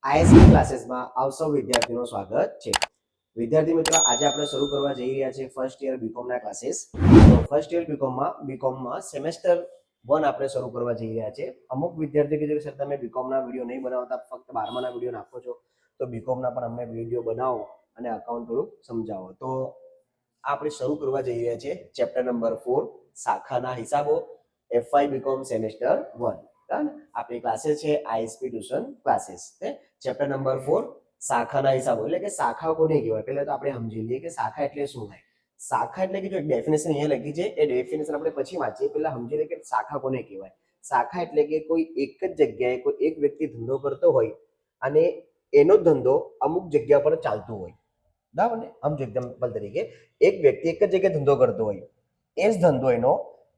ISP ક્લાસીસમાં આપ સૌ વિદ્યાર્થીઓનું સ્વાગત છે. વિદ્યાર્થી મિત્રો, આજે આપણે શરૂ કરવા જઈ રહ્યા છીએ ફર્સ્ટ યર બીકોમના ક્લાસીસ. તો ફર્સ્ટ યર બીકોમમાં સેમેસ્ટર 1 આપણે શરૂ કરવા જઈ રહ્યા છીએ. અમુક વિદ્યાર્થી કે જે સર તમે બીકોમના વિડીયો નહીં બનાવતા, ફક્ત 12માના વિડીયો નાખો છો, તો બીકોમના પણ અમને વિડીયો બનાવો અને અકાઉન્ટ થોડું સમજાવો. તો આપણે શરૂ કરવા જઈ રહ્યા છીએ ચેપ્ટર નંબર 4 શાખાના હિસાબો, FY બીકોમ સેમેસ્ટર 1. આપણી ક્લાસીસ છે ISP tuition classes. Chapter number 4 શાખાના હિસાબો એટલે કે શાખા કોને કહેવાય. પહેલા તો આપણે સમજી લઈએ કે શાખા એટલે શું થાય. શાખા એટલે કે જો એક ડેફિનેશન અહીંયા લખી છે, એ ડેફિનેશન આપણે પછી વાંચીએ. પહેલા સમજી લઈએ કે શાખા કોને કહેવાય. શાખા એટલે કે કોઈ એક જ જગ્યાએ કોઈ એક વ્યક્તિ ધંધો કરતો હોય અને એનો ધંધો અમુક જગ્યા પર ચાલતો હોય. બરાબર ને? આમ એક્ઝામ્પલ તરીકે એક વ્યક્તિ એક જ જગ્યાએ ધંધો કરતો હોય, એ જ ધંધો એનો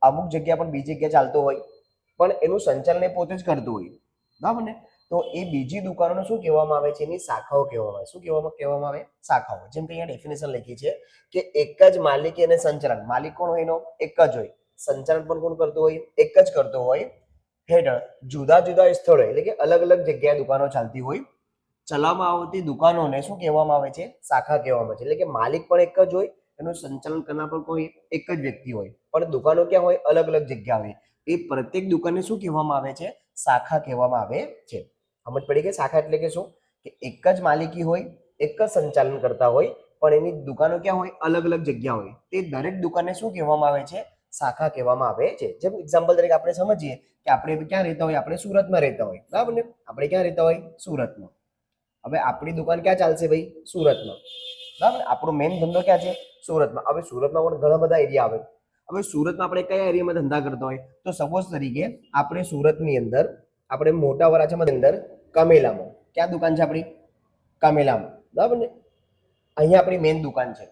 અમુક જગ્યા પર બીજી જગ્યાએ ચાલતો હોય, પણ એનું સંચાલન એ પોતે જ કરતું હોય. બરાબર ને? તો એ બીજી દુકાનોને શું કહેવામાં આવે છે? એની શાખાઓ કહેવામાં આવે. શું કહેવામાં આવે? શાખાઓ. જેમ કે અહીંયા ડેફિનેશન લખી છે કે એક જ માલિકી અને સંચાલન. માલિક કોણ હોય? એનો એક જ હોય. સંચાલન પણ કોણ કરતું હોય? એક જ કરતો હોય. હેઠળ જુદા જુદા સ્થળો એટલે કે અલગ અલગ જગ્યાએ દુકાનો ચાલતી હોય. ચલાવવામાં આવતી દુકાનોને શું કહેવામાં આવે છે? શાખા કહેવામાં આવે છે. એટલે કે માલિક પણ એક જ હોય, એનું સંચાલન કરનાર પણ કોઈ એક જ વ્યક્તિ હોય, પણ દુકાનો ક્યાં હોય? અલગ અલગ જગ્યા હોય. એ પ્રત્યેક દુકાનને શું કહેવામાં આવે છે? શાખા કહેવામાં આવે છે. સમજ પડી ગઈ? શાખા એટલે કે શું? કે એક જ માલિકી હોય, એક જ સંચાલન કરતા હોય, પણ એની દુકાનો ક્યાં હોય? અલગ અલગ જગ્યા હોય. તે દરેક દુકાનને શું કહેવામાં આવે છે? શાખા કહેવામાં આવે છે. જેમ એક્ઝામ્પલ તરીકે આપણે સમજીએ કે આપણે ક્યાં રહેતા હોય? આપણે સુરતમાં રહેતા હોય. બરાબર ને? આપણે ક્યાં રહેતા હોય? સુરતમાં. હવે આપણી દુકાન ક્યાં ચાલશે ભાઈ? સુરતમાં. બરાબર? આપણો મેઇન ધંધો ક્યાં છે? સુરતમાં. હવે સુરતમાં પણ ઘણા બધા એરિયા આવે. હવે સુરતમાં આપણે કયા એરિયામાં ધંધા કરતા હોય? તો સપોઝ તરીકે આપણે સુરતની અંદર, આપણે મોટા વરાછામાં અંદર કમેલામાં. ક્યાં દુકાન છે આપણી? કમેલામાં. બરાબર ને? અહીંયા આપણી મેઇન દુકાન છે.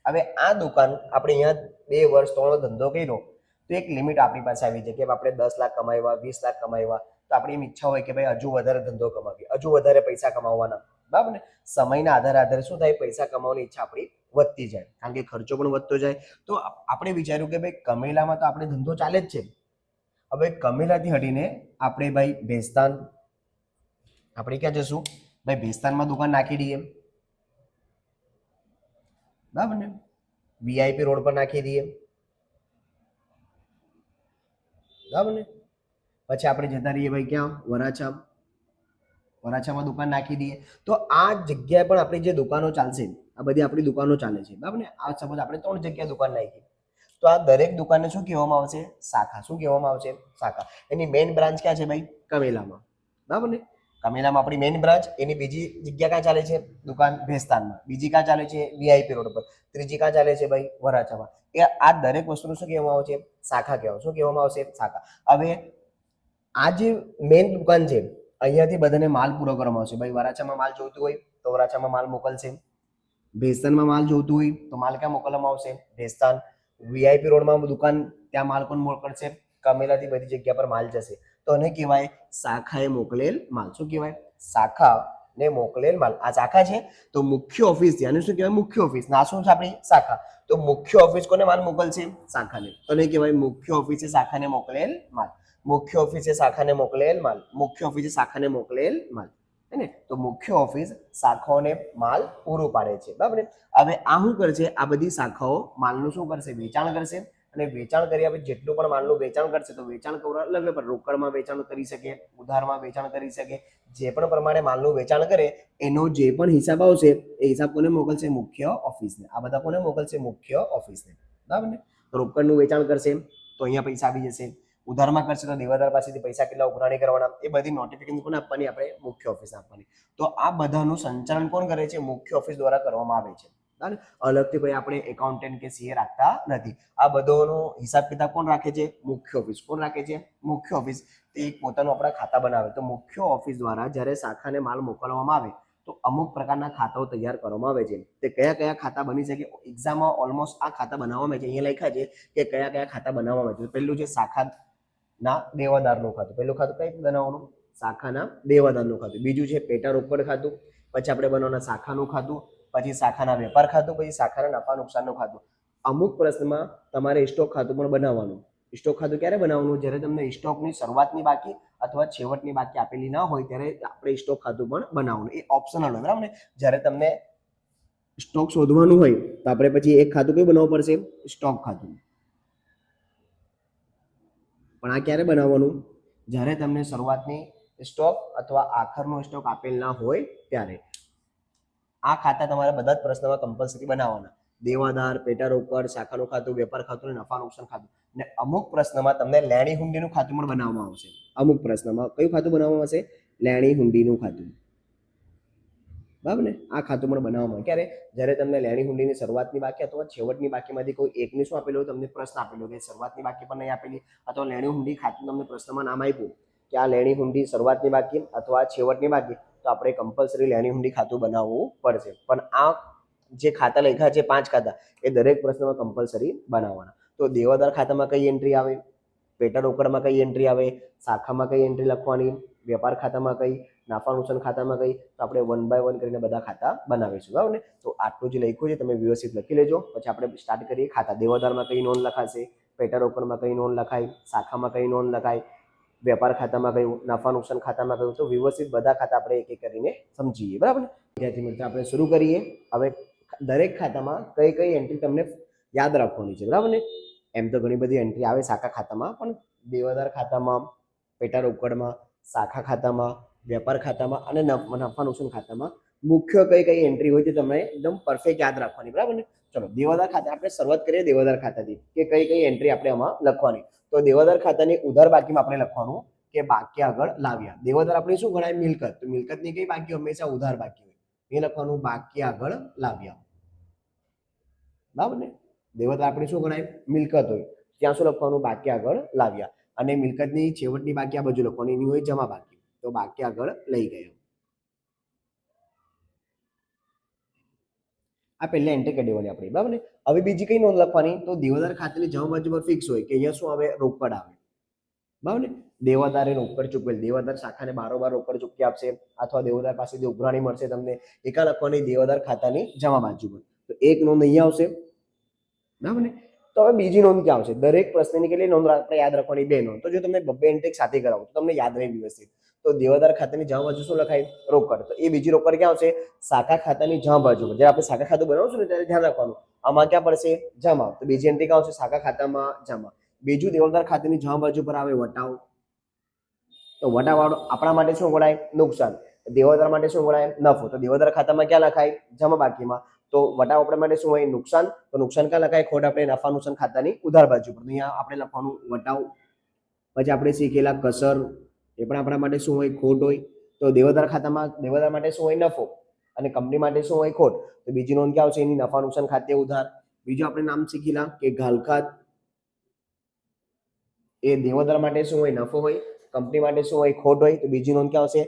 હવે આ દુકાન આપણે અહીંયા 2 વર્ષ 3 ધંધો કર્યો, તો એક લિમિટ આપણી પાસે આવી છે કે આપણે 10 લાખ કમાવ્યા, 20 લાખ કમાવ્યા, તો આપણી એમ ઈચ્છા હોય કે ભાઈ હજુ વધારે ધંધો કમાવીએ, હજુ વધારે પૈસા કમાવાના. બરાબર ને? સમયના આધારે શું થાય? પૈસા કમાવાની ઈચ્છા આપણી વધતી જાય, કારણ કે ખર્ચો પણ વધતો જાય. તો આપણે વિચાર્યું કે ભાઈ કમેલામાં તો આપણે ધંધો ચાલે જ છે. હવે કમેલાથી હટીને આપણે ભાઈ ભેસ્તાન, આપણે ક્યાં જશું? ભાઈ ભેસ્તાનમાં દુકાન નાખી દઈએ. બરાબર ને? વીઆઈપી રોડ પર નાખી દઈએ. બરાબર ને? પછી આપણે જતા રહીએ ભાઈ ક્યાં? વરાછા. વરાછામાં દુકાન નાખી દઈએ. તો આ જગ્યાએ પણ આપણી જે દુકાનો ચાલશે, આ બધી આપણી દુકાનો ચાલે છે. બરાબર ને? આ સપોઝ આપણે 3 જગ્યાએ દુકાન નાખી, તો આ દરેક દુકાનને શું કહેવામાં આવશે? શાખા. શું કહેવામાં આવશે? શાખા. એની મેઇન બ્રાન્ચ ક્યાં છે ભાઈ? કમેલામાં. બરાબર ને? કમેલામાં આપણી મેઇન બ્રાન્ચ. એની બીજી જગ્યા ક્યાં ચાલે છે? દુકાન ભેસ્તાનમાં. બીજી ક્યાં ચાલે છે? વીઆઈપી રોડ પર. ત્રીજી ક્યાં ચાલે છે ભાઈ? વરાછામાં. એ આ દરેક વસ્તુનું શું કહેવામાં આવે છે? શાખા કહેવામાં. શું કહેવામાં આવશે? શાખા. હવે આ જે મેઇન દુકાન છે, અહીંયાથી બધાને માલ પૂરો કરવામાં આવશે. ભાઈ વરાછામાં માલ જોઈતું હોય તો વરાછામાં માલ મોકલશે. ભેસ્તાનમાં માલ જોઈતું હોય તો માલ ક્યાં મોકલવામાં આવશે? ભેસ્તાન. વીઆઈપી રોડમાં દુકાન, ત્યાં માલ કોણ મોકલશે? કમેલાથી બધી જગ્યા પર માલ જશે. તો એને કહેવાય શાખાએ મોકલેલ માલ. શું કહેવાય? શાખા ને મોકલેલ માલ. આ શાખા છે. તો મુખ્ય ઓફિસ છે. આને શું કહેવાય? મુખ્ય ઓફિસ. ના શું છે આપણી? શાખા. તો મુખ્ય ઓફિસ કોને માલ મોકલશે? શાખાને. તો એને કહેવાય મુખ્ય ઓફિસે શાખાને મોકલેલ માલ. મુખ્ય ઓફિસે શાખાને મોકલેલ માલ. મુખ્ય ઓફિસે શાખાને મોકલેલ માલ. હે ને? તો મુખ્ય ઓફિસ શાખાઓને માલ પૂરું પાડે છે. બરાબર ને? હવે આ શું કરશે? આ બધી શાખાઓ માલનું શું કરશે? વેચાણ કરશે. અને વેચાણ કર્યા પછી જેટલું પણ માલનું વેચાણ કરશે, તો વેચાણ કરવા અલગ અલગ રોકડમાં વેચાણ કરી શકે, ઉધારમાં વેચાણ કરી શકે. જે પણ પ્રમાણે માલનું વેચાણ કરે એનો જે પણ હિસાબ આવશે, એ હિસાબ કોને મોકલશે? મુખ્ય ઓફિસને. આ બધા કોને મોકલશે? મુખ્ય ઓફિસને. બરાબર ને? રોકડનું વેચાણ કરશે તો અહીંયા પૈસા આવી જશે. ઉધારમાં કરશે તો દેવાદાર પાસેથી પૈસા કેટલા ઉઘરાણી કરવાના, એ બધી નોટિફિકેશન કોને આપવાની? આપણે મુખ્ય ઓફિસ આપવાની. તો આ બધાનું સંચાલન કોણ કરે છે? મુખ્ય ઓફિસ દ્વારા કરવામાં આવે છે. બરાબર? અલગથી ભાઈ આપણે એકાઉન્ટન્ટ કે સીએ રાખતા નથી. આ બધાનો હિસાબ કિતાબ કોણ રાખે છે? મુખ્ય ઓફિસ. કોણ રાખે છે? મુખ્ય ઓફિસ. તે એક પોતાનું આપણા ખાતા બનાવે. તો મુખ્ય ઓફિસ દ્વારા જ્યારે શાખાને માલ મોકલવામાં આવે તો અમુક પ્રકારના ખાતાઓ તૈયાર કરવામાં આવે છે. તે કયા કયા ખાતા બની શકે? એક્ઝામમાં ઓલમોસ્ટ આ ખાતા બનાવવામાં છે. અહીંયા લખ્યા છે કે કયા કયા ખાતા બનાવવામાં આવે છે. પહેલું છે શાખાના દેવાદારનું ખાતું. પહેલું ખાતું કઈ બનાવવાનું? શાખાના દેવાદારનું ખાતું. બીજું છે પેટા રોકડ ખાતું. પછી આપણે બનાવવાના શાખાનું ખાતું. પછી શાખાના વેપાર ખાતું. પછી શાખાના નફા નુકસાનનું ખાતું. અમુક પ્રશ્નમાં તમારે સ્ટોક ખાતું પણ બનાવવાનું. સ્ટોક ખાતું ક્યારે બનાવવાનું? જ્યારે તમને સ્ટોકની શરૂઆતની બાકી અથવા છેવટની બાકી આપેલી ના હોય ત્યારે આપણે સ્ટોક ખાતું પણ બનાવવાનું. એ ઓપ્શનલ હોય, બરાબર ને? જ્યારે તમને સ્ટોક શોધવાનું હોય તો આપણે પછી એક ખાતું કયું બનાવવું પડશે? સ્ટોક ખાતું. પણ આ ક્યારે બનાવવાનું? જ્યારે તમને શરૂઆતની સ્ટોક અથવા આખરનો સ્ટોક આપેલ ના હોય ત્યારે. આ ખાતા તમારે બધા જ પ્રશ્નમાં કમ્પલસરી બનાવવાના. દેવાદાર, પેટા રોકડ, શાખાનું ખાતું, વેપાર ખાતું અને નફા નુકસાન ખાતું. ને અમુક પ્રશ્નમાં તમને લેણી હુંડીનું ખાતું પણ બનાવવામાં આવશે. અમુક પ્રશ્નમાં કયું ખાતું બનાવવામાં આવશે? લેણી હુંડીનું ખાતું. બરાબર ને? આ ખાતું પણ બનાવવામાં આવે. ક્યારે? જ્યારે તમને લેણી હુંડીની શરૂઆતની બાકી અથવા છેવટની બાકીમાંથી કોઈ એકની શું આપેલું હોય? તમને પ્રશ્ન આપેલો કે શરૂઆતની બાકી પણ નહીં આપેલી અથવા લેણી હુંડી ખાતું તમને પ્રશ્નમાં નામ આપ્યું કે આ લેણી હુંડી શરૂઆતની બાકી અથવા છેવટની બાકી, તો આપણે કમ્પલસરી લેણી હુંડી ખાતું બનાવવું પડશે. પણ આ જે ખાતા લખ્યા છે 5 ખાતા, એ દરેક પ્રશ્નમાં કમ્પલસરી બનાવવાના. તો દેવાદાર ખાતામાં કઈ એન્ટ્રી આવે? પેટા રોકડમાં કઈ એન્ટ્રી આવે? શાખામાં કઈ એન્ટ્રી લખવાની? વેપાર ખાતામાં કઈ? નફા નુકસાન ખાતામાં કઈ? તો આપણે 1 બાય 1 કરીને બધા ખાતા બનાવીશું, બરાબર ને? તો આટલું જે લખ્યું છે તમે વ્યવસ્થિત લખી લેજો. પછી આપણે સ્ટાર્ટ કરીએ. ખાતા દેવાદારમાં કઈ નોંધ લખાશે? પેટા રોકડમાં કઈ નોંધ લખાય? શાખામાં કઈ નોંધ લખાય? વેપાર ખાતામાં કયું? નફા નુકસાન ખાતામાં કયું? તો વ્યવસ્થિત બધા ખાતા આપણે એક એક કરીને સમજીએ, બરાબર ને? વિદ્યાર્થી મિત્રો આપણે શરૂ કરીએ. હવે દરેક ખાતામાં કઈ કઈ એન્ટ્રી તમને યાદ રાખવાની છે, બરાબર ને? એમ તો ઘણી બધી એન્ટ્રી આવે શાખા ખાતામાં, પણ દેવાદાર ખાતામાં, પેટા રોકડમાં, શાખા ખાતામાં, વેપાર ખાતામાં અને નફા નુકસાન ખાતામાં મુખ્ય કઈ કઈ એન્ટ્રી હોય તે તમને એકદમ પરફેક્ટ યાદ રાખવાની, બરાબર ને? ચલો દેવાદાર ખાતા આપણે શરૂઆત કરીએ દેવાદાર ખાતાથી કે કઈ કઈ એન્ટ્રી આપણે આમાં લખવાની. તો દેવાદાર ખાતાની ઉધાર બાકીમાં આપણે લખવાનું કે બાકી આગળ લાવ્યા. દેવાદાર આપણી શું ગણાય? મિલકત. તો મિલકતની કઈ બાકી? હંમેશા ઉધાર બાકી હોય. એ લખવાનું બાકી આગળ લાવ્યા, બરાબર ને? દેવાદાર આપણી શું ગણાય? મિલકત હોય. ત્યાં શું લખવાનું? બાકી આગળ લાવ્યા. અને મિલકતની છેવટની બાકી આ બાજુ લખવાની, એની હોય જમા બાકી. તો બાકી આગળ લઈ ગયા. આ પહેલા એન્ટ્રી કરી દેવાની આપણી, બરાબર ને? હવે બીજી કઈ નોંધ લખવાની? તો દેવાદાર ખાતાની જમા બાજુ પર ફિક્સ હોય કે અહીંયા શું આવે? રોકડ આવે, બરાબર ને? દેવાદારે રોકડ ચૂકવેલ. દેવાદાર શાખાને બારોબાર રોકડ ચૂકવી આપશે અથવા દેવાદાર પાસેથી ઉઘરાણી મળશે તમને. એકા લખવાની દેવાદાર ખાતાની જમા બાજુ પર. તો એક નોંધ અહીંયા આવશે, બરાબર ને? તો હવે બીજી નોંધ ક્યાં આવશે? દરેક પ્રશ્નની કેટલી નોંધ આપણે યાદ રાખવાની? 2 નોંધ. તો જો તમને બબ્બે એન્ટ્રી સાથે કરાવો તો તમને યાદ નહીં વ્યવસ્થિત. તો દેવાદાર ખાતાની જમા બાજુ શું લખાય? રોકડ. તો એ બીજી રોકડ ક્યાં આવશે? શાખા ખાતાની જમા બાજુ પર. જ્યારે આપણે શાખા ખાતું બનાવશું ને ત્યારે ધ્યાન રાખવાનું, આમાં ક્યાં પડશે? જમા. તો બીજી એન્ટ્રી ક્યાં આવશે? શાખા ખાતામાં જમા. બીજું દેવાદાર ખાતાની જમા બાજુ પર આવે વટાવ. તો વટાવાળો આપણા માટે શું ગણાય? નુકસાન. દેવાદાર માટે શું ગણાય? નફો. તો દેવાદાર ખાતામાં ક્યાં લખાય? જમા બાકીમાં. તો વટાવ આપણા માટે શું હોય? નુકસાન. તો નુકસાન ક્યાં લખાય? ખોટ આપણે નફા નુકસાન ખાતાની ઉધાર બાજુ પર. અહીંયા આપણે લખવાનું વટાવ. પછી આપણે શીખેલા કસર, એ પણ આપણા માટે શું હોય? ખોટ હોય. તો દેવાદાર ખાતામાં દેવાદાર માટે શું હોય? નફો. અને કંપની માટે શું હોય? ખોટ. તો બીજી નોંધ ક્યાં આવશે? એની નફા નુકસાન ખાતે ઉધાર. બીજું આપણે નામ શીખેલા કે ઘાલખાત. એ દેવાદાર માટે શું હોય? નફો હોય. કંપની માટે શું હોય? ખોટ હોય. તો બીજી નોંધ ક્યાં આવશે?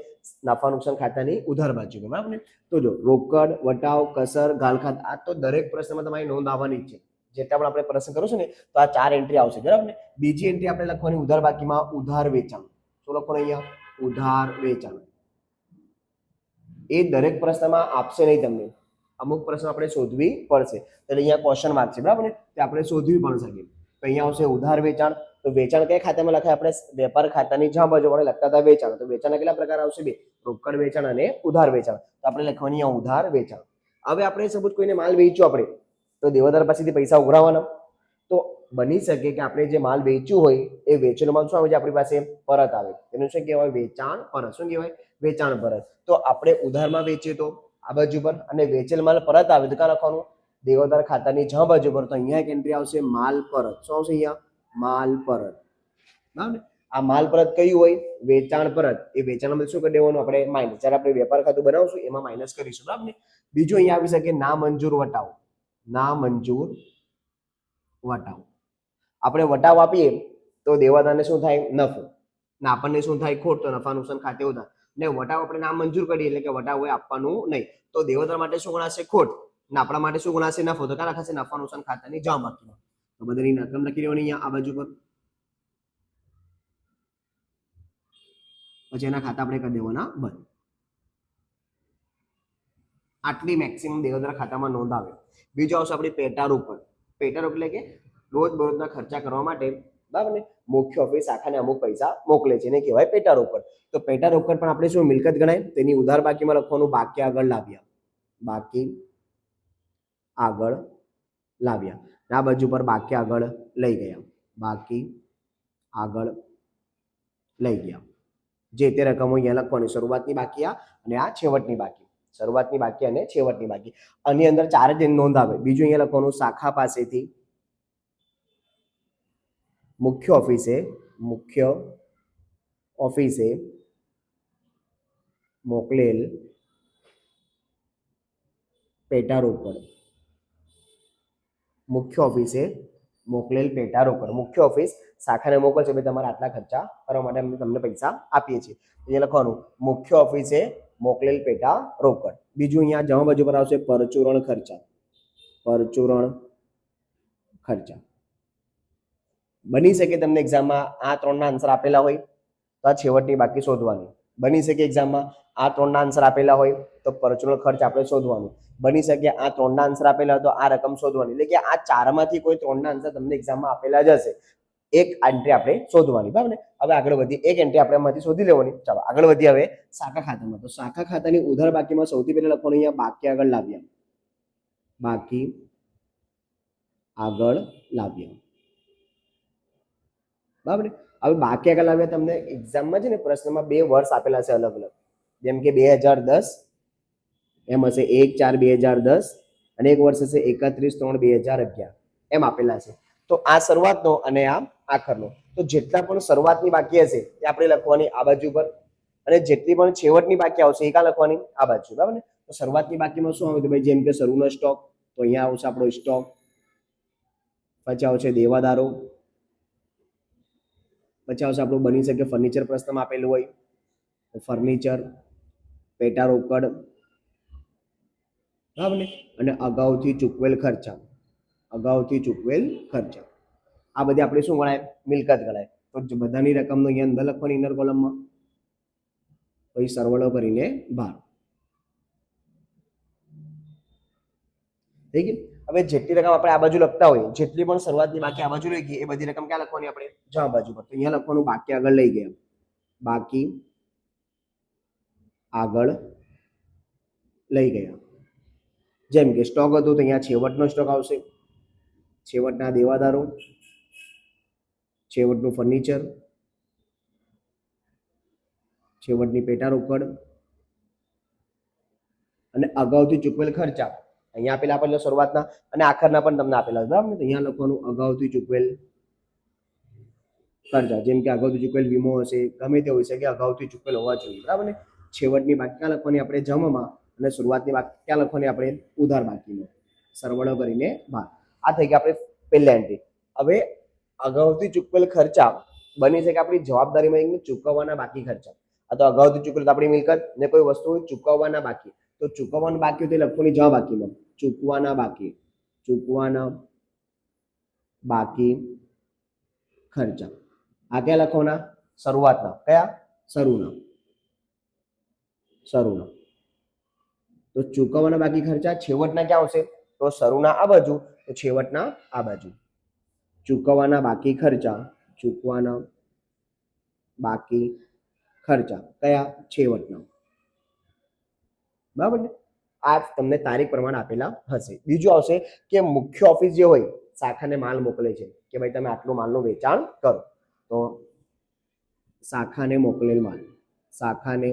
નફા નુકસાન ખાતાની ઉધાર બાજુ, બરાબર ને? તો જો રોકડ, વટાવ, કસર, ગાલખાત, આ તો દરેક પ્રશ્નમાં તમારી નોંધ આવવાની જ છે. જેટલા પણ આપણે પ્રશ્ન કરીશું ને તો આ 4 એન્ટ્રી આવશે, બરાબર ને? બીજી એન્ટ્રી આપણે લખવાની ઉધાર બાકીમાં ઉધાર વેચાણ. શું લખવાનું અહીંયા? ઉધાર વેચાણ. એ દરેક પ્રશ્નમાં આપશે નહીં તમને. અમુક પ્રશ્ન આપણે શોધવી પડશે. એટલે અહીંયા ક્વેશ્ચન માર્ક છે, બરાબર ને? તે આપણે શોધવી પણ શકીએ. તો અહીંયા આવશે ઉધાર વેચાણ. તો વેચાણ કયા ખાતામાં લખાય? આપણે વેપાર ખાતાની જમા બાજુ વડે લખતા હતા વેચાણ. તો વેચાણના કેટલા પ્રકાર આવશે? 2. રોકડ વેચાણ અને ઉધાર વેચાણ. તો આપણે લખવાની અહીંયા ઉધાર વેચાણ. હવે આપણે સપોઝ કોઈને માલ વેચ્યો આપણે, તો દેવાદાર પાસેથી પૈસા ઉઘરાવવાના. તો બની શકે કે આપણે જે માલ વેચ્યું હોય એ વેચેલો માલ શું આવે છે આપણી પાસે? પરત આવે. એનું શું કહેવાય? વેચાણ પરત. શું કહેવાય? વેચાણ પરત. તો આપણે ઉધારમાં વેચીએ તો આ બાજુ પર, અને વેચેલ માલ પરત આવે તો ક્યાં લખવાનું? દેવાદાર ખાતાની જમા બાજુ પર. તો અહીંયા એક એન્ટ્રી આવશે માલ પરત. શું આવશે અહીંયા? માલ પરત, બરાબર? આ માલ પરત કયું હોય? વેચાણ પરત. એ વેચાણમાં શું કરી દેવાનું? આપણે માઇનસ. જ્યારે આપણે વેપાર ખાતું બનાવશું એમાં માઇનસ કરીશું, બરાબર ને? બીજું અહીંયા આવી શકે ના મંજૂર વટાવ. ના મંજૂર વટાવ. આપણે વટાવ આપીએ તો દેવાદારને શું થાય? નફો. ને આપણને શું થાય? ખોટ. તો નફા નુકસાન ખાતે ઉધાર. ને વટાવ આપણે ના મંજૂર કરીએ એટલે કે વટાવ હોય આપવાનું નહીં. તો દેવાદાર માટે શું ગણાશે? ખોટ. ને આપણા માટે શું ગણાશે? નફો. તો ક્યાં લખાશે? નફા નુકસાન ખાતાની જમા બાકીમાં. તો બધાની રકમ લખી દેવાની અહીંયા આ બાજુ પર. પછી એના ખાતા આપણે કરી દેવાના બંધ. આટલી મેક્સિમમ દેવાદાર ખાતામાં નોંધ આવે. બીજો આવશે આપણી પેટા રોકડ. પેટા રોકડ એટલે કે રોજ બરોજના ખર્ચા કરવા માટે બરાબર ને? મુખ્ય ઓફિસ શાખાને અમુક પૈસા મોકલે છે એને કહેવાય પેટા રોકડ. તો પેટા રોકડ પણ આપણે શું મિલકત ગણાય? તેની ઉધાર બાકીમાં લખવાનું બાકી આગળ લાવ્યા, બાકી આગળ લાવ્યા. આ બાજુ પર બાકી આગળ લઈ ગયા, બાકી આગળ લઈ ગયા. જે તે રકમો અહીંયા લખવાની, શરૂઆતની બાકી આ અને આ છેવટની બાકી, શરૂઆતની બાકી અને છેવટની બાકી. આની અંદર 4 જ નોંધ આવે. બીજું અહીંયા લખવાનું શાખા પાસેથી મુખ્ય ઓફિસે મોકલેલ પેટા રોકડ, મુખ્ય ઓફિસે મોકલેલ પેટા રોકડ. મુખ્ય ઓફિસ શાખાને મોકલે છે, ભાઈ તમારે આટલા ખર્ચા કરવા માટે અમે તમને પૈસા આપીએ છીએ. અહીંયા લખવાનું મુખ્ય ઓફિસે મોકલેલ પેટા રોકડ. બીજું અહીંયા જમા બાજુ પર આવશે પરચુરણ ખર્ચા, પરચુરણ ખર્ચા. બની શકે તમને એક્ઝામમાં આ 3ના આન્સર આપેલા હોય તો આ છેવટની બાકી શોધવાની. બની શકે એક્ઝામમાં આ 3ના આન્સર આપેલા હોય તો પરચુરણ ખર્ચ આપણે શોધવાનું. બની શકે આ 3ના આન્સર આપેલા હોય તો આ રકમ શોધવાની. એટલે કે આ 4માંથી કોઈ 3ના આન્સર તમને એક્ઝામમાં આપેલા જ હશે. એક એન્ટ્રી આપણે શોધવાની, બરાબર ને? હવે આગળ વધી, એક એન્ટ્રી આપણે એમાંથી શોધી લેવાની. ચાલો આગળ વધી. હવે શાખા ખાતામાં, તો શાખા ખાતાની ઉધાર બાકીમાં સૌથી પહેલા લખવાનું અહીંયા બાકી આગળ લાવ્યા, બાકી આગળ લાવ્યા, બરાબર. હવે બાકી આગળ લાવ્યા તમને એક્ઝામમાં છે ને પ્રશ્નમાં 2 વર્ષ આપેલા છે અલગ અલગ. જેમ કે 2010 એમ હશે 1/4/2010 અને એક વર્ષ હશે 31/3/2011 એમ આપેલા છે. તો આ શરૂઆતનો અને આ આખરનો. તો જેટલા પણ શરૂઆતની બાકી હશે એ આપણે લખવાની આ બાજુ પર, અને જેટલી પણ છેવટની બાકી આવશે એ કાં લખવાની આ બાજુ, બરાબર ને? તો શરૂઆતની બાકીમાં શું આવે? તો ભાઈ જેમ કે શરૂનો સ્ટોક, તો અહીંયા આવશે આપણો સ્ટોક. પછી આવશે દેવાદારો, પછી આવશે આપણું બની શકે ફર્નિચર પ્રશ્નમાં આપેલું હોય તો ફર્નિચર, પેટા રોકડ, બરાબર ને? અને અગાઉથી ચૂકવેલ ખર્ચા, અગાઉથી ચૂકવેલ ખર્ચા. આ બધી આપણે શું ગણાય? મિલકત ગણાય. તો બધાની રકમનો અહીંયા અંદર લખવાની ઇનર કોલમમાં, પછી સરવાળો કરીને ભાર. થઈ ગયું? હવે જેટલી રકમ આપણે આ બાજુ લખતા હોઈએ, જેટલી પણ શરૂઆતની બાકી આ બાજુ લઈ ગઈ, એ બધી રકમ ક્યાં લખવાની આપણે? જમા બાજુ પર. તો અહીંયા લખવાનું બાકી આગળ લઈ ગયા, બાકી આગળ લઈ ગયા. જેમ કે સ્ટોક હતો તો અહીંયા છેવટનો સ્ટોક આવશે, છેવટના દેવાદારો, છેવટનું ફર્નિચર, છેવટની પેટા રોકડ અને અગાઉથી ચૂકવેલ ખર્ચા. અહીંયા આપેલા આપણને શરૂઆતના અને આખરના પણ તમને આપેલા છે, બરાબર ને? તો અહીંયા લખવાનું અગાઉથી ચૂકવેલ ખર્ચા. જેમ કે અગાઉથી ચૂકવેલ વીમો હશે, ગમે તે હોઈ શકે, અગાઉથી ચૂકવેલ હોવા જોઈએ, બરાબર ને? છેવટની બાકી ક્યાં લખવાની આપણે? જમામાં. અને શરૂઆતની બાકી ક્યાં લખવાની આપણે? ઉધાર બાકીમાં. સરવાળો કરીને ભાર. આ થઈ ગયા આપણે પહેલા એન્ટ્રી. હવે અગાઉથી ચૂકવેલ ખર્ચા બની શકે આપણી જવાબદારીમાં ચૂકવવાના બાકી ખર્ચા. આ તો અગાઉથી ચૂકવેલ આપણી મિલકત ને કોઈ વસ્તુ ચૂકવવાના બાકી, તો ચૂકવવાનું બાકી હોય તો લખવાની જવા બાકીમાં, ચૂકવાના બાકી, ચૂકવાના બાકી ખર્ચા. આ ક્યાં લખવાના? શરૂઆતના. કયા? શરૂના, શરૂના. તો ચૂકવવાના બાકી ખર્ચા છેવટના ક્યાં આવશે? તો શરૂના આ બાજુ, તો છેવટના આ બાજુ. ચૂકવવાના બાકી ખર્ચા, ચૂકવાના બાકી ખર્ચા કયા? છેવટના, બરાબર ને? આ તમને તારીખ પ્રમાણે આપેલા હશે. બીજું આવશે કે મુખ્ય ઓફિસ જે હોય શાખાને માલ મોકલે છે કે ભાઈ તમે આટલું માલનું વેચાણ કરો. તો શાખાને મોકલેલ માલ, શાખાને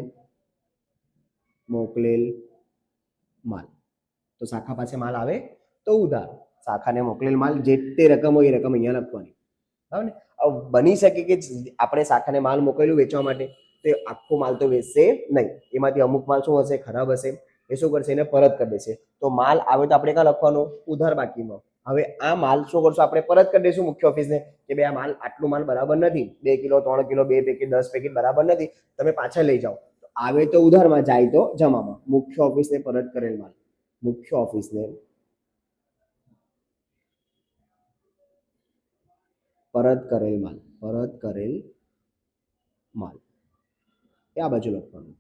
મોકલેલ માલ. તો શાખા પાસે માલ આવે તો ઉધાર. શાખાને મોકલેલ માલ જે તે રકમ હોય એ રકમ અહીંયા લખવાની, બરાબર ને? બની શકે કે આપણે શાખાને માલ મોકલેલું વેચવા માટે, તો આખો માલ તો વેચશે નહીં. એમાંથી અમુક માલ શું હશે? ખરાબ હશે. એ શું કરશે? એને પરત કરી દેશે. તો માલ આવે તો આપણે ક્યાં લખવાનું? ઉધાર બાકીમાં. હવે આ માલ શું કરશું? આપણે પરત કરી દઈશું મુખ્ય ઓફિસને કે ભાઈ આ માલ, આટલું માલ બરાબર નથી, 2 કિલો 3 કિલો 2 પેકેટ 10 પેકેટ બરાબર નથી, તમે પાછા લઈ જાઓ. આવે તો ઉધારમાં, જાય તો જમામાં. મુખ્ય ઓફિસને પરત કરેલ માલ, મુખ્ય ઓફિસને પરત કરેલ માલ, પરત કરેલ માલ એ આ બાજુ લખવાનું.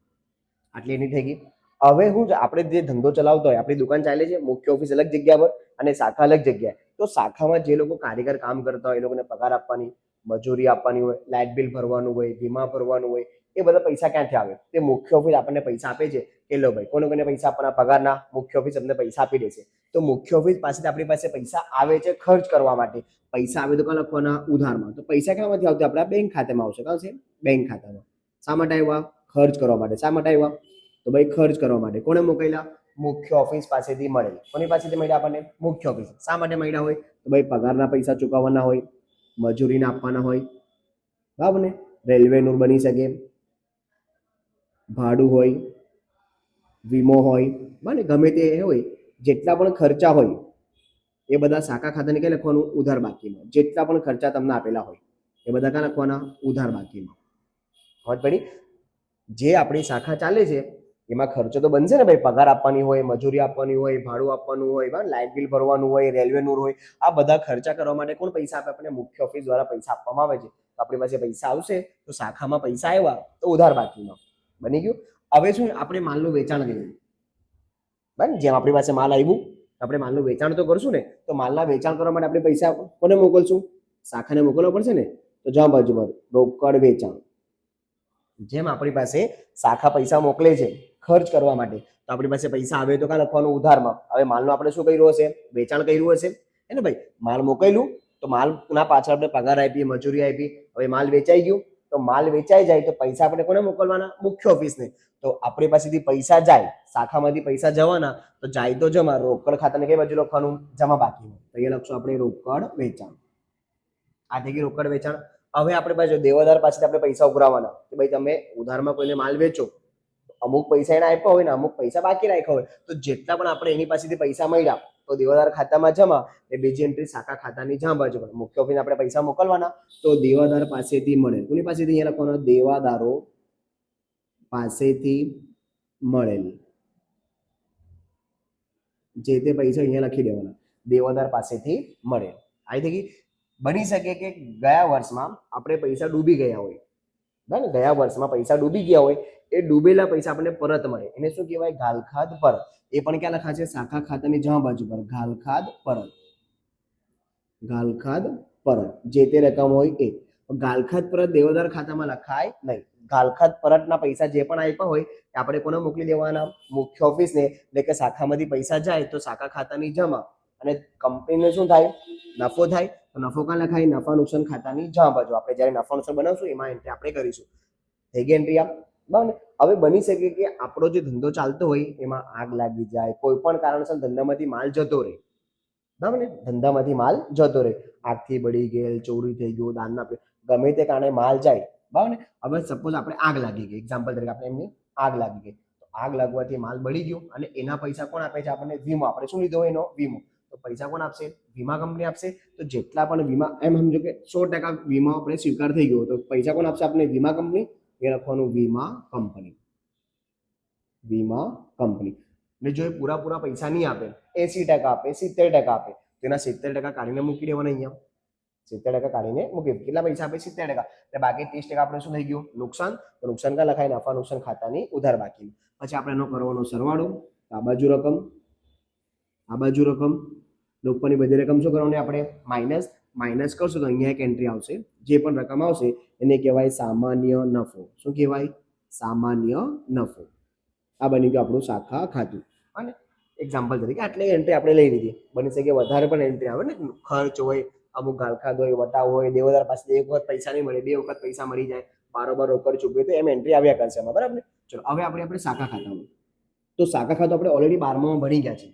આટલી એની થઈ ગઈ. હવે હું આપણે જે ધંધો ચલાવતો હોય, આપણી દુકાન ચાલે છે, મુખ્ય ઓફિસ અલગ જગ્યા પર અને શાખા અલગ જગ્યાએ. તો શાખામાં જે લોકો કારીગર કામ કરતા હોય એ લોકોને પગાર આપવાની, મજૂરી આપવાની હોય, લાઇટ બિલ ભરવાનું હોય, વીમા ભરવાનું હોય, એ બધા પૈસા ક્યાંથી આવે? તે મુખ્ય ઓફિસ આપણને પૈસા આપે છે કે લો ભાઈ કોને કોને પૈસા આપવાના પગારના, મુખ્ય ઓફિસ અમને પૈસા આપી દેશે. તો મુખ્ય ઓફિસ પાસેથી આપણી પાસે પૈસા આવે છે ખર્ચ કરવા માટે. પૈસા આવે તો કાં લખવાના? ઉધારમાં. તો પૈસા ક્યાંમાંથી આવતા? આપણા બેંક ખાતામાં આવશે. કાં છે? બેંક ખાતામાં. શા માટે આવ્યા? ખર્ચ કરવા માટે. શા માટે આવ્યા? તો ભાઈ ખર્ચ કરવા માટે. કોને મોકલ્યા? મુખ્ય ઓફિસ પાસેથી મળેલ. કોની પાસેથી મળ્યા આપણને? મુખ્ય ઓફિસ. શા માટે મળ્યા હોય? તો ભાઈ પગારના પૈસા ચૂકવવાના હોય, મજૂરીને આપવાના હોય, બરાબર ને? રેલવેનું બની શકે, ભાડું હોય, વીમો હોય, બરાબર ને? ગમે તે હોય, જેટલા પણ ખર્ચા હોય એ બધા શાખા ખાતાને ક્યાં લખવાનું? ઉધાર બાકીમાં. જેટલા પણ ખર્ચા તમને આપેલા હોય એ બધા ક્યાં લખવાના? ઉધાર બાકીમાં. સમજ પડી? જે આપણી શાખા ચાલે છે એમાં ખર્ચો તો બનશે ને ભાઈ. પગાર આપવાની હોય, મજૂરી આપવાની હોય, ભાડું આપવાનું હોય, લાઇટ બિલ ભરવાનું હોય, રેલવેનું હોય. આ બધા ખર્ચા કરવા માટે કોણ પૈસા આપે? આપણને મુખ્ય ઓફિસ દ્વારા પૈસા આપવામાં આવે છે. તો આપણી પાસે પૈસા આવશે તો શાખામાં પૈસા આવ્યા તો ઉધાર બાકીમાં. બની ગયું? હવે શું? આપણે માલનું વેચાણ કર્યું, બરાબર? જેમ આપણી પાસે માલ આવ્યું આપણે માલનું વેચાણ તો કરશું ને. તો માલના વેચાણ કરવા માટે આપણે પૈસા કોને મોકલશું? શાખાને મોકલવા પડશે ને. તો જવાબ બાજુ પર રોકડ વેચાણ. જેમ આપણી પાસે શાખા પૈસા મોકલે છે ખર્ચ કરવા માટે, તો આપણી પાસે પૈસા આવે તો કાં લખવાનું? ઉધારમાં. હવે માલનું આપણે શું કર્યું હશે? વેચાણ કર્યું હશે હે ને ભાઈ. માલ મોકલ્યું તો માલના પાછળ આપણે પગાર આપી, મજૂરી આપી. હવે માલ વેચાઈ ગયું તો માલ વેચાઈ જાય તો પૈસા આપણે કોને મોકલવાના? મુખ્ય ઓફિસને. તો આપણી પાસેથી પૈસા જાય, શાખામાંથી પૈસા જવાના, તો જાય તો જમા. રોકડ ખાતાને કઈ બાજુ લખવાનું? જમા બાકીમાં. તો અહીંયા લખશું આપણે રોકડ વેચાણ. આ થઈ ગયું રોકડ વેચાણ. હવે આપણે પાછું દેવાદાર પાસેથી આપણે પૈસા ઉઘરાવવાના કે ભાઈ તમે ઉધારમાં કોઈને માલ વેચો, અમુક પૈસા એને આપ્યા હોય ને અમુક પૈસા બાકી રાખ્યા હોય, તો જેટલા પણ આપણે એની પાસેથી પૈસા મળ્યા તો દેવાદાર ખાતામાં જમા. એ બીજી એન્ટ્રી શાખા ખાતાની જમા બાજુ પર. મુખ્ય ઓફિસને આપણે પૈસા મોકલવાના તો દેવાદાર પાસેથી મળે. કોની પાસેથી? અહીંયા લખવાનું દેવાદારો પાસેથી મળેલ. જે તે પૈસા અહીંયા લખી દેવાના, દેવાદાર પાસેથી મળે. આવી થઈ ગઈ. બની શકે કે ગયા વર્ષમાં આપણે પૈસા ડૂબી ગયા હોય, બરાબર? ગયા વર્ષમાં પૈસા ડૂબી ગયા હોય, એ ડૂબેલા પૈસા આપણને પરત મળે. એને શું કહેવાય? ઘાલખાદ પરત. એ પણ ક્યાં લખાશે? શાખા ખાતાની જમા બાજુ પર. ઘાલખાદ પરત. ઘાલખાદ પરત. જે તે રકમ હોય એ. ઘાલખાદ પરત દેવાદાર ખાતામાં લખાય નહીં. ઘાલખાદ પરતના પૈસા જે પણ આપ્યા હોય એ આપણે કોને મોકલી દેવાના? મુખ્ય ઓફિસને. એટલે કે શાખામાંથી પૈસા જાય તો શાખા ખાતાની જમા. અને કંપનીને શું થાય? નફો થાય. તો નફો ક્યાં લખાય? નફા નુકસાન ખાતાની જમા બાજુ. આપણે જ્યારે નફા નુકસાન બનાવશું એમાં એન્ટ્રી આપણે કરીશું. થઈ ગઈ એન્ટ્રી આપ, બરાબર ને? હવે બની શકે કે આપણો જે ધંધો ચાલતો હોય એમાં આગ લાગી જાય, કોઈ પણ કારણસર ધંધામાંથી માલ જતો રહે, બરાબર ને? ધંધામાંથી માલ જતો રહે, આગથી બળી ગયેલ, ચોરી થઈ ગયું, દાનના ગમે તે કારણે માલ જાય, બરાબર ને? હવે સપોઝ આપણે આગ લાગી ગઈ, એક્ઝામ્પલ તરીકે આપણે એમની આગ લાગી ગઈ, તો આગ લાગવાથી માલ બળી ગયો અને એના પૈસા કોણ આપે છે આપણને? વીમો. આપણે શું લીધો હોય? એનો વીમો. તો પૈસા કોણ આપશે? વીમા કંપની આપશે. તો જેટલા પણ વીમા, એમ સમજો કે 100% વીમા આપણે સ્વીકાર થઈ ગયો, તો પૈસા કોણ આપશે આપણે? વીમા કંપની. એ લખવાનું વીમા કંપની. વીમા કંપની. ને જો એ પૂરા પૈસા નહીં આપે, 80% આપે, 70% આપે, તેના 70% કાઢીને મૂકી દેવાના અહીંયા. 70% કાઢીને મૂકી. કેટલા પૈસા આપે? 70%. એટલે બાકી 30% આપણે શું થઈ ગયું? નુકસાન. તો નુકસાન ક્યાં લખાય? નફા નુકસાન ખાતાની ઉધાર બાકી. પછી આપણે એનો કરવાનો સરવાળો. આ બાજુ રકમ, આ બાજુ રકમ, ઉપરની બધી રકમ શું કરવાની? આપણે માઇનસ. માઇનસ કરશું તો અહીંયા એક એન્ટ્રી આવશે. જે પણ રકમ આવશે એને કહેવાય સામાન્ય નફો. શું કહેવાય? સામાન્ય નફો. આ બની ગયું આપણું શાખા ખાતું. અને એક્ઝામ્પલ તરીકે આટલી એન્ટ્રી આપણે લઈ લીધી. બની શકે વધારે પણ એન્ટ્રી આવે ને, ખર્ચ હોય, અમુક ગાલખાદ હોય, વટાવ હોય, દેવાદાર પાસે એક વખત પૈસા નહીં મળે, 2 વખત પૈસા મળી જાય, બારોબાર રોકડ ચૂકવે, તો એમ એન્ટ્રી આવ્યા કરશે એમાં, બરાબર ને? ચલો હવે આપણે શાખા ખાતામાં. તો શાખા ખાતું આપણે ઓલરેડી 12માં ભણી ગયા છે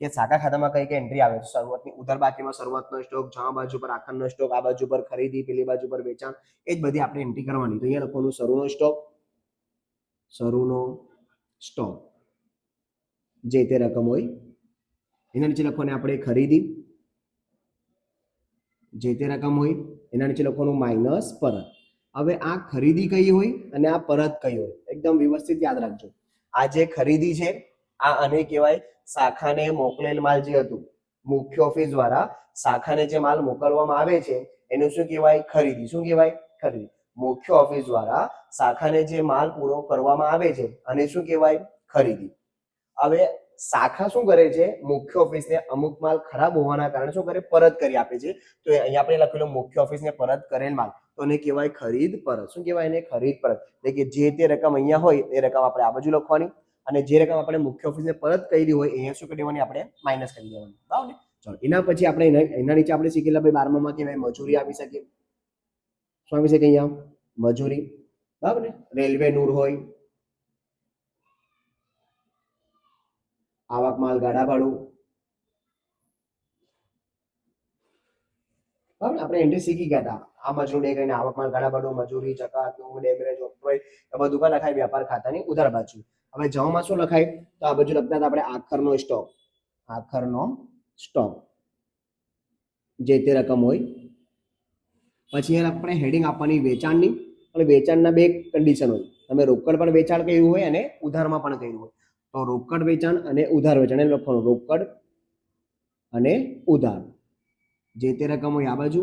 કે શાખા ખાતામાં કઈ કઈ એન્ટ્રી આવે છે. શરૂઆતની ઉધાર બાકીમાં શરૂઆતનો સ્ટોક, જમા બાજુ પર આખરનો સ્ટોક, આ બાજુ પર ખરીદી, પેલી બાજુ પર વેચાણ, એ જ બધી આપણે એન્ટ્રી કરવાની. તો અહીંયા લખવાનું શરૂનો સ્ટોક. શરૂનો સ્ટોક જે તે રકમ હોય. એના નીચે લખવાની આપણે ખરીદી, જે તે રકમ હોય. એના નીચે લખવાનું માઇનસ પરત. હવે આ ખરીદી કઈ હોય અને આ પરત કઈ હોય? એકદમ વ્યવસ્થિત યાદ રાખજો. આ જે ખરીદી છે આ આને કહેવાય શાખાને મોકલેલ માલ જે હતું મુખ્ય ઓફિસ દ્વારા શાખાને જે માલ મોકલવામાં આવે છે એનું શું કહેવાય? ખરીદી. શું કહેવાય? ખરીદી. મુખ્ય ઓફિસ દ્વારા શાખાને જે માલ પૂરો કરવામાં આવે છે અને શું કહેવાય? ખરીદી. હવે શાખા શું કરે છે? મુખ્ય ઓફિસને અમુક માલ ખરાબ હોવાના કારણે શું કરે? પરત કરી આપે છે. તો અહીંયા આપણે લખેલું મુખ્ય ઓફિસને પરત કરેલ માલ. તો એને કહેવાય ખરીદ પરત. શું કહેવાય એને? ખરીદ પરત. એટલે કે જે તે રકમ અહીંયા હોય એ રકમ આપણે આ બાજુ લખવાની, અને જે રકમ આપણે મુખ્ય ઓફિસને પરત કરી હોય અહીંયા શું કરી દેવાની? આપણે માઇનસ કરી દેવાની. બરાબર ને? ચલો એના પછી આપણે એના નીચે આપણે શીખેલા ભાઈ 12માં કહેવાય મજૂરી આવી શકે. શું આવી શકે અહીંયા? મજૂરી. બરાબર ને? રેલવે નૂર હોય, આવક માલ ગાડા ભાડું. બરાબર, આપણે એન્ટ્રી શીખી ગયા હતા. આ મજૂરી કરીને આવક માલ ગાડા ભાડું, મજૂરી, જકાત, ડેમેજ, ઓક્ટ્રોય એ બધું કા લખાય? વ્યાપાર ખાતાની ઉધાર બાજુ. હવે જવામાં શું લખાય? તો આ બાજુ લખતા હતા આપણે આખરનો સ્ટોક. આખરનો સ્ટોક જે તે રકમ હોય. પછી આપણે હેડિંગ આપવાની વેચાણની, અને વેચાણના બે કન્ડિશન હોય. તમે રોકડ પણ વેચાણ કર્યું હોય અને ઉધારમાં પણ કર્યું હોય. તો રોકડ વેચાણ અને ઉધાર વેચાણ એ લખવાનું. રોકડ અને ઉધાર જે તે રકમ હોય આ બાજુ,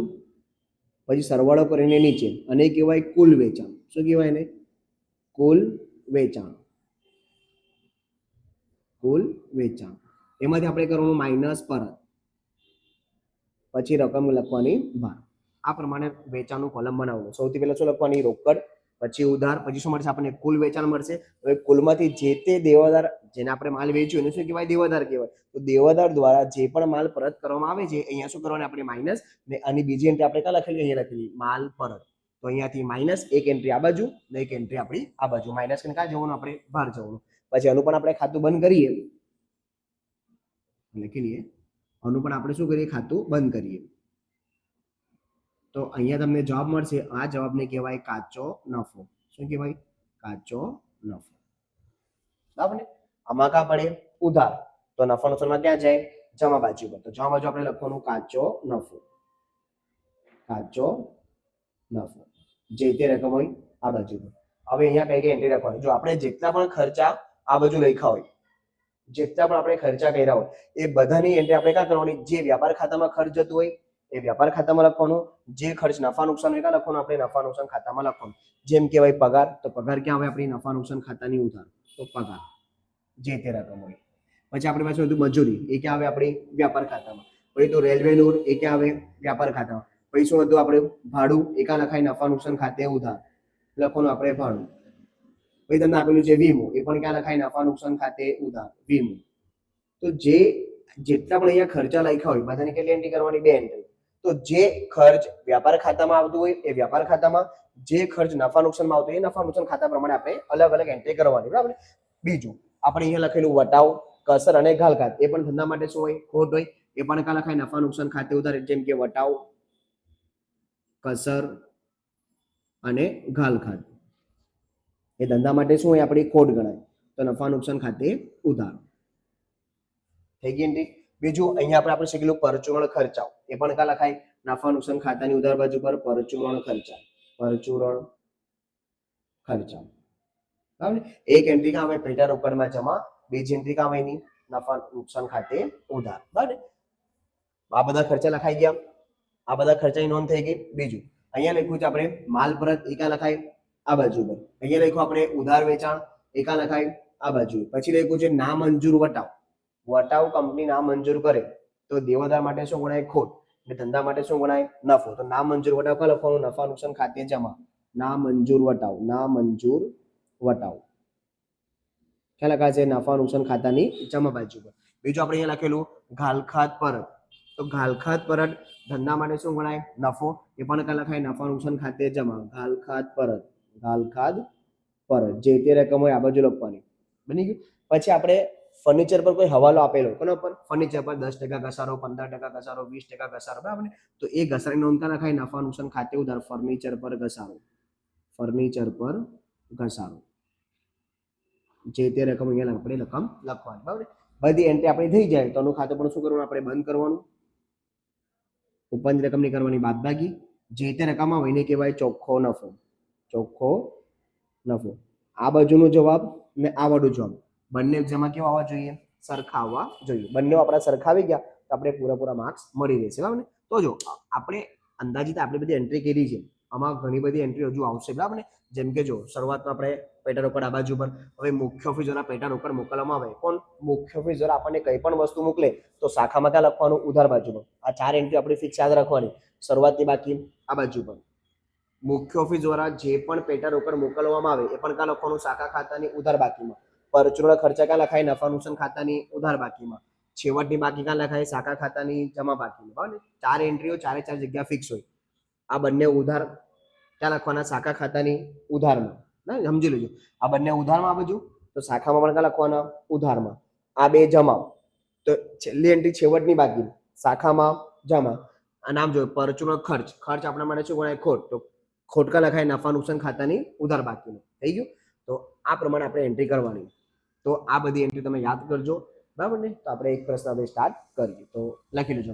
પછી સરવાળો કરીને નીચે, અને કહેવાય કુલ વેચાણ. શું કહેવાય એને? કુલ વેચાણ. કુલ વેચાણ એમાંથી આપણે કરવાનું માઇનસ પરત, પછી રકમ લખવાની બહાર. આ પ્રમાણે વેચાણનું કોલમ બનાવવાનું. સૌથી પહેલા શું લખવાની? રોકડ, પછી ઉધાર, પછી શું મળશે આપણને? કુલ વેચાણ મળશે. હવે કુલમાંથી જે તે દેવાદાર જેને આપણે માલ વેચ્યું એને શું કહેવાય? દેવાદાર કહેવાય. તો દેવાદાર દ્વારા જે પણ માલ પરત કરવામાં આવે છે અહીંયા શું કરવાનું? આપણે માઇનસ. ને આની બીજી એન્ટ્રી આપણે ક્યાં લખેલી? અહીંયા લખેલી માલ પરત. તો અહીંયાથી માઇનસ એક એન્ટ્રી આ બાજુ ને એક એન્ટ્રી આપણી આ બાજુ. માઇનસ કરીને ક્યાં જવાનું? આપણે બહાર જવાનું. પછી આનું પણ આપણે ખાતું બંધ કરીએ, લખી લઈએ. આનું પણ આપણે શું કરીએ? ખાતું બંધ કરીએ. તો અહીંયા તમને જવાબ મળશે. આ જવાબને કહેવાય કાચો નફો. શું કહેવાય? કાચો નફો. બરાબર ને? આમાં કા પડે? ઉધાર. તો નફા નુકસાનમાં ક્યાં જાય? જમા બાજુ પર. તો જમા બાજુ આપણે લખવાનું કાચો નફો. કાચો નફો જે તે રકમ હોય આ બાજુ પર. હવે અહીંયા કઈ કઈ એન્ટ્રી રાખવાની? જો આપણે જેટલા પણ ખર્ચા આ બાજુ લખ્યા હોય, જેટલા પણ આપણે ખર્ચા કર્યા હોય એ બધાની એન્ટ્રી આપણે ક્યાં કરવાની? જે વ્યાપાર ખાતામાં ખર્ચ જતું હોય એ વ્યાપાર ખાતામાં લખવાનું. જે ખર્ચ નફા નુકસાન હોય લખવાનું? આપણે નફા નુકસાન ખાતામાં લખવાનું. જેમ કહેવાય પગાર, તો પગાર ક્યાં આવે? આપણી નફા નુકસાન ખાતાની ઉધાર. તો પગાર જે તે રકમ હોય. પછી આપણી પાસે બધું મજૂરી, એ ક્યાં આવે? આપણી વ્યાપાર ખાતામાં. પછી તો રેલવે નૂર, એ ક્યાં આવે? વ્યાપાર ખાતામાં. પછી શું હતું? આપણે ભાડું, એ ક્યાં લખાય? નફા નુકસાન ખાતે ઉધાર લખવાનું આપણે ભાડું. પછી તમને આપેલું છે વીમો, એ પણ ક્યાં લખાય? નફા નુકસાન ખાતે ઉધાર વીમો. તો જે જેટલા પણ અહીંયા ખર્ચા લખ્યા હોય બધાની કેટલી એન્ટ્રી કરવાની? બે એન્ટ્રી. તો જે ખર્ચ વ્યાપાર ખાતામાં આવતું હોય એ વ્યાપાર ખાતામાં, જે ખર્ચ નફા નુકસાનમાં આવતો હોય એ નફા નુકસાન ખાતા પ્રમાણે આપણે અલગ અલગ એન્ટ્રી કરવાની. બરાબર. બીજું આપણે અહીંયા લખેલું વટાવ, કસર અને ઘાલખાત, એ પણ ધંધા માટે શું હોય? ખોટ હોય. એ પણ ક્યાં લખાય? નફા નુકસાન ખાતે ઉધાર. જેમ કે વટાવ, કસર અને ઘાલખાત એ ધંધા માટે શું હોય? આપણી ખોટ ગણાય. તો નફા નુકસાન ખાતે ઉધાર થઈ ગઈ એન્ટ્રી. બીજું અહીંયા આપણે શીખેલું પરચુરણ ખર્ચાઓ, એ પણ ક્યાં લખાય? નફા નુકસાન ખાતાની ઉધાર બાજુ પર પરચુરણ ખર્ચા. પરચુરણ ખર્ચા. બરાબર. એક એન્ટ્રી કામ આવે? પેટા રોકડમાં જમા. બીજી એન્ટ્રી કામ એની? નફા નુકસાન ખાતે ઉધાર. બરાબર. આ બધા ખર્ચા લખાઈ ગયા. આ બધા ખર્ચાની નોંધ થઈ ગઈ. બીજું અહીંયા લખ્યું છે આપણે માલ પરત, એ ક્યાં લખાય? આ બાજુ પર. અહીંયા લખ્યું આપણે ઉધાર વેચાણ, એ ક્યાં લખાય? આ બાજુ. પછી લખ્યું છે ના મંજૂર વટાવ. વટાવ કંપની ના મંજૂર કરે તો દેવાદાર માટે શું ગણાય? ખોટ. એટલે ધંધા માટે શું ગણાય? નફો. તો ના મંજૂર વટાવ ક્યાં લખવાનું? નફા નુકસાન ખાતે જમા. ના મંજૂર વટાવ. ના મંજૂર વટાવ ક્યાં લખાય છે? નફા નુકસાન ખાતાની જમા બાજુ પર. બીજું આપણે અહીંયા લખેલું ઘાલખાત પરત. તો ઘાલખાત પરત ધંધા માટે શું ગણાય? નફો. એ પણ ક્યાં લખાય? નફા નુકસાન ખાતે જમા. ઘાલખાત પરત. ઘાલખાત પરત જે તે રકમ હોય આ બાજુ લખવાની. બની ગયું. પછી આપણે ફર્નિચર પર કોઈ હવાલો આપેલો, કોના પર? ફર્નિચર પર 10% ઘસારો, 15% ઘસારો, 20% ઘસારો. બરાબર ને? તો એ ઘસારાની નોંધ ક્યાં લખાય? નફા નુકસાન ખાતે ઉધાર. ફર્નિચર પર ઘસારો. ફર્નિચર પર ઘસારો જે તે રકમ અહીંયા આપણે રકમ લખવાની. બરાબર. બધી એન્ટ્રી આપણી થઈ જાય તો આનું ખાતું પણ શું કરવાનું? આપણે બંધ કરવાનું. ઉપરની રકમની કરવાની બાદબાકી. જે તે રકમ આવે એને કહેવાય ચોખ્ખો નફો. ચોખ્ખો નફો. આ બાજુનો જવાબ ને આ બાજુ જવાબ બંને એક્ઝામમાં કેવા આવવા જોઈએ? સરખા આવવા જોઈએ. બંને આપણા સરખા આવી ગયા તો આપણે પૂરા માર્ક્સ મળી રહેશે. બરાબર ને? તો જો આપણે અંદાજિત આપણે બધી એન્ટ્રી કરી છે, આમાં ઘણી બધી એન્ટ્રી હજુ આવશે. બરાબર ને? જેમ કે જો શરૂઆતમાં આપણે પેટા રોકડ આ બાજુ પર. હવે મુખ્ય ઓફિસ દ્વારા પેટા રોકડ મોકલવામાં આવે. પણ મુખ્ય ઓફિસ દ્વારા આપણને કંઈ પણ વસ્તુ મોકલે તો શાખામાં ક્યાં લખવાનું? ઉધાર બાજુ પર. આ 4 એન્ટ્રી આપણે ફિક્સ યાદ રાખવાની. શરૂઆતની બાકી આ બાજુ પર. મુખ્ય ઓફિસ દ્વારા જે પણ પેટા રોકડ મોકલવામાં આવે એ પણ કાં લખવાનું શાખા ખાતાની ઉધાર બાકીમાં, પરચુરણ ખર્ચા કાં લખાય નફા નુકસાન ખાતાની ઉધાર બાકીમાં, છેવટની બાકી કાં લખાય શાખા ખાતાની જમા બાકીમાં. બરાબર ને? 4 એન્ટ્રીઓ 4 જગ્યા ફિક્સ હોય. આ બંને ઉધાર ક્યાં લખવાના? શાખા ખાતાની ઉધારમાં. ના સમજી લેજો. આ બંને ઉધારમાં આ બાજુ, તો શાખામાં પણ ક્યાં લખવાના? ઉધારમાં. આ બે જમા, તો છેલ્લી એન્ટ્રી છેવટની બાકી, શાખામાં જમા. આ નામ જોયું પરચુરણ ખર્ચ, ખર્ચ આપણા માટે શું ગણાય? ખોટ. તો ખોટ કા લખાય? નફા નુકસાન ખાતાની ઉધાર બાકીનું. થઈ ગયું? તો આ પ્રમાણે આપણે એન્ટ્રી કરવાની. તો આ બધી એન્ટ્રી તમે યાદ કરજો. બરાબર ને? તો આપણે એક પ્રશ્ન આપણે સ્ટાર્ટ કરીએ. તો લખી લેજો.